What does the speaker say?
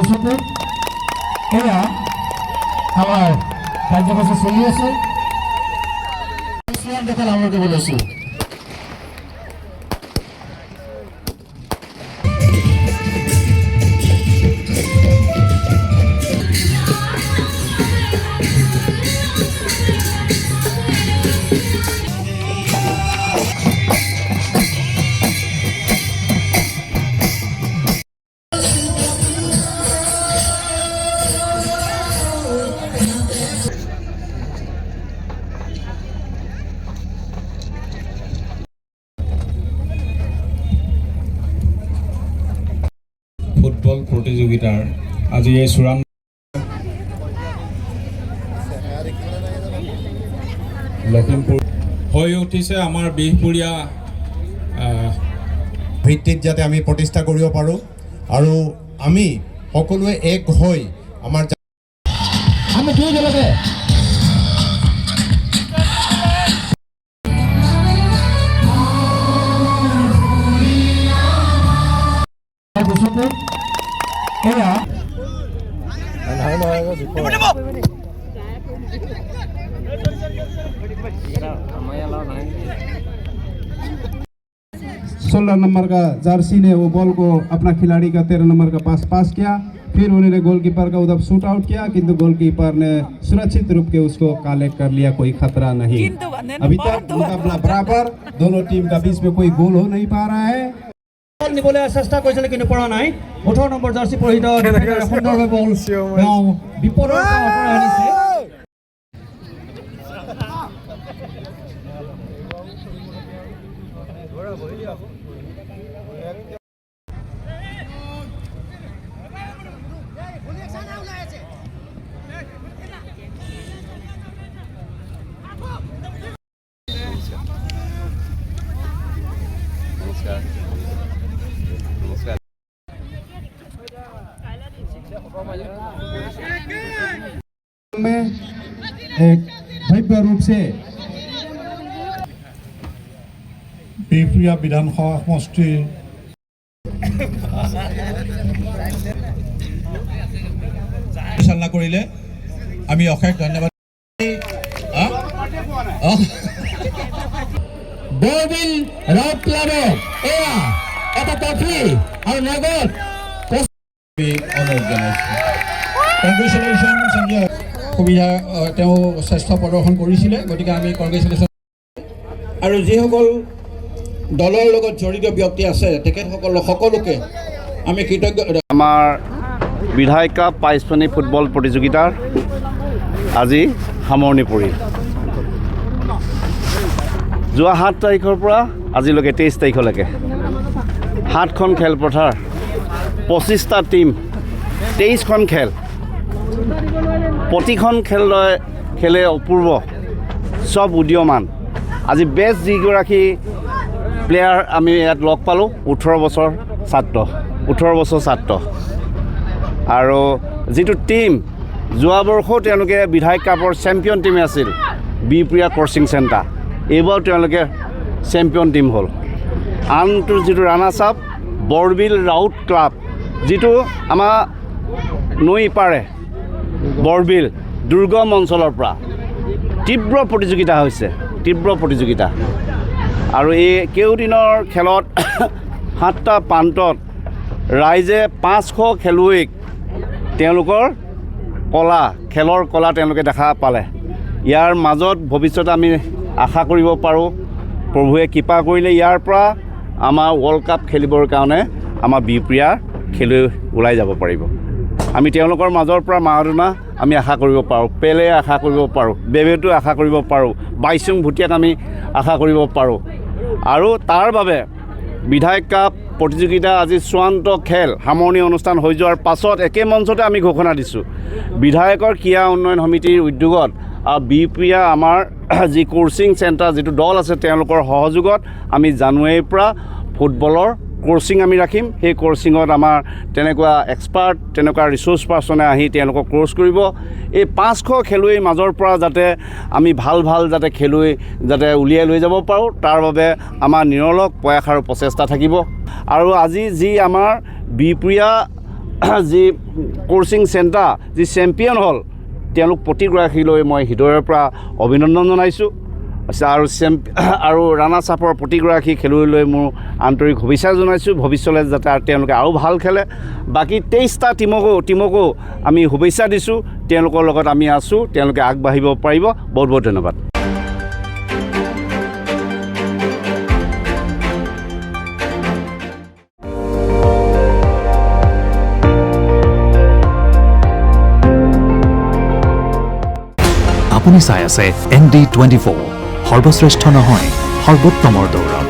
তাৰপিছতে এয়া আমাৰ কাৰ্যসূচী চলি আছে দেখা আৰম্ভ কৰিব লৈছোঁ ফুটবল প্ৰতিযোগিতাৰ আজি এই চূড়ান্ত লখিমপুৰ হৈ উঠিছে আমাৰ বিহপুৰীয়া ভিত্তিত যাতে আমি প্ৰতিষ্ঠা কৰিব পাৰোঁ আৰু আমি সকলোৱে এক হৈ আমাৰ আমি দুইজনকে তাৰপিছতে এয়া सोलह नंबर का जर्सी ने वो बॉल को अपना खिलाड़ी का 13 नंबर का पास किया फिर उन्होंने गोलकीपर का उधर शूट आउट किया किंतु गोलकीपर ने सुरक्षित रूप के उसको कलेक्ट कर लिया कोई खतरा नहीं अभी तक मुकाबला बराबर दोनों टीम का बीच में कोई गोल हो नहीं पा रहा है নিবলৈ চেষ্টা কৰিছিল কিন্তু পৰা নাই 18 নম্বৰ জাৰ্সি পৰিহিত সুন্দৰভাৱে বল বিপদৰ পৰা আঁতৰাই আনিছে में एक भव्य रूप से বিহপুৰীয়া বিধানসভা সমষ্টিৰ পৰিচালনা কৰিলে আমি অশেষ ধন্যবাদ বৰবিল ৰাউট ক্লাবৰ এয়া এটা ট্ৰফি আৰু নগদ অনুৰোধ জনাইছোঁ কংগ্ৰেচুলেশ্যন সঞ্জয় সুবিধা তেওঁ শ্ৰেষ্ঠ প্ৰদৰ্শন কৰিছিলে গতিকে আমি কংগ্ৰেচুলেশ্যন আৰু যিসকল দলৰ লগত জড়িত ব্যক্তি আছে তেখেতসকলক সকলোকে আমি কৃতজ্ঞ আমাৰ বিধায়ক কাপ প্ৰাইজমণি ফুটবল প্ৰতিযোগিতাৰ আজি সামৰণি পৰিল যোৱা 7 তাৰিখৰ পৰা আজিলৈকে 23 তাৰিখলৈকে 7খন খেলপথাৰ 25টা টিম 23খন খেল প্ৰতিখন খেলে অপূৰ্ব সব উদীয়মান আজি বেষ্ট যিগৰাকী প্লেয়াৰ আমি ইয়াত লগ পালোঁ 18 বছৰ ছাত্ৰ আৰু যিটো টিম যোৱা বৰ্ষও তেওঁলোকে বিধায়ক কাপৰ চেম্পিয়ন টিম আছিল বিহপুৰীয়া কোচিং চেণ্টাৰ এইবাৰো তেওঁলোকে চেম্পিয়ন টিম হ'ল আনটো যিটো runners up Borbil Raut club যিটো আমাৰ নৈ পাৰে বৰবিল দুৰ্গম অঞ্চলৰ পৰা তীব্ৰ প্ৰতিযোগিতা আৰু এই কেইদিনৰ খেলত 7টা প্ৰান্তত ৰাইজে 500 খেলুৱৈক তেওঁলোকৰ খেলৰ কলা তেওঁলোকে দেখা পালে ইয়াৰ মাজত ভৱিষ্যতে আমি আশা কৰিব পাৰোঁ প্ৰভুৱে কৃপা কৰিলে ইয়াৰ পৰা আমাৰ ৱৰ্ল্ড কাপ খেলিবৰ কাৰণে আমাৰ বিহপুৰীয়াৰ খেলুৱৈ ওলাই যাব পাৰিব আমি তেওঁলোকৰ মাজৰ পৰা মাৰাডোনা আমি আশা কৰিব পাৰোঁ পেলে আশা কৰিব পাৰোঁ বেবেটো আশা কৰিব পাৰোঁ বাইচুং ভুটিয়াক আমি আশা কৰিব পাৰোঁ আৰু তাৰ বাবে বিধায়ক কাপ প্ৰতিযোগিতা আজি চূড়ান্ত খেল সামৰণি অনুষ্ঠান হৈ যোৱাৰ পাছত একে মঞ্চতে আমি ঘোষণা দিছোঁ বিধায়কৰ ক্ৰীড়া উন্নয়ন সমিতিৰ উদ্যোগত বিহপুৰীয়া আমাৰ যি কোচিং চেণ্টাৰ যিটো দল আছে তেওঁলোকৰ সহযোগত আমি জানুৱাৰীৰ পৰা ফুটবলৰ কোচিং আমি ৰাখিম সেই কোচিঙত আমাৰ তেনেকুৱা এক্সপাৰ্ট তেনেকুৱা ৰিচোৰ্চ পাৰ্চনে আহি তেওঁলোকক কোৰ্চ কৰিব এই 500 খেলুৱৈৰ মাজৰ পৰা যাতে আমি ভাল যাতে খেলুৱৈ যাতে উলিয়াই লৈ যাব পাৰোঁ তাৰ বাবে আমাৰ নিৰলস প্ৰয়াস আৰু প্ৰচেষ্টা থাকিব আৰু আজি যি আমাৰ বিহপুৰীয়া যি কোচিং চেণ্টাৰ যি চেম্পিয়ন হ'ল তেওঁলোক প্ৰতিগৰাকীলৈ মই হৃদয়ৰ পৰা অভিনন্দন জনাইছোঁ আৰু ৰাণাৰ্ছ আপৰ প্ৰতিগৰাকী খেলুৱৈলৈ মোৰ আন্তৰিক শুভেচ্ছা জনাইছোঁ ভৱিষ্যতে যাতে তেওঁলোকে আৰু ভাল খেলে বাকী 23টা টিমকো আমি শুভেচ্ছা দিছোঁ তেওঁলোকৰ লগত আমি আছোঁ তেওঁলোকে আগবাঢ়িব পাৰিব বহুত বহুত ধন্যবাদ আপুনি চাই আছে ND24 সৰ্বশ্ৰেষ্ঠ নহয় সৰ্বোত্তমৰ দৌৰত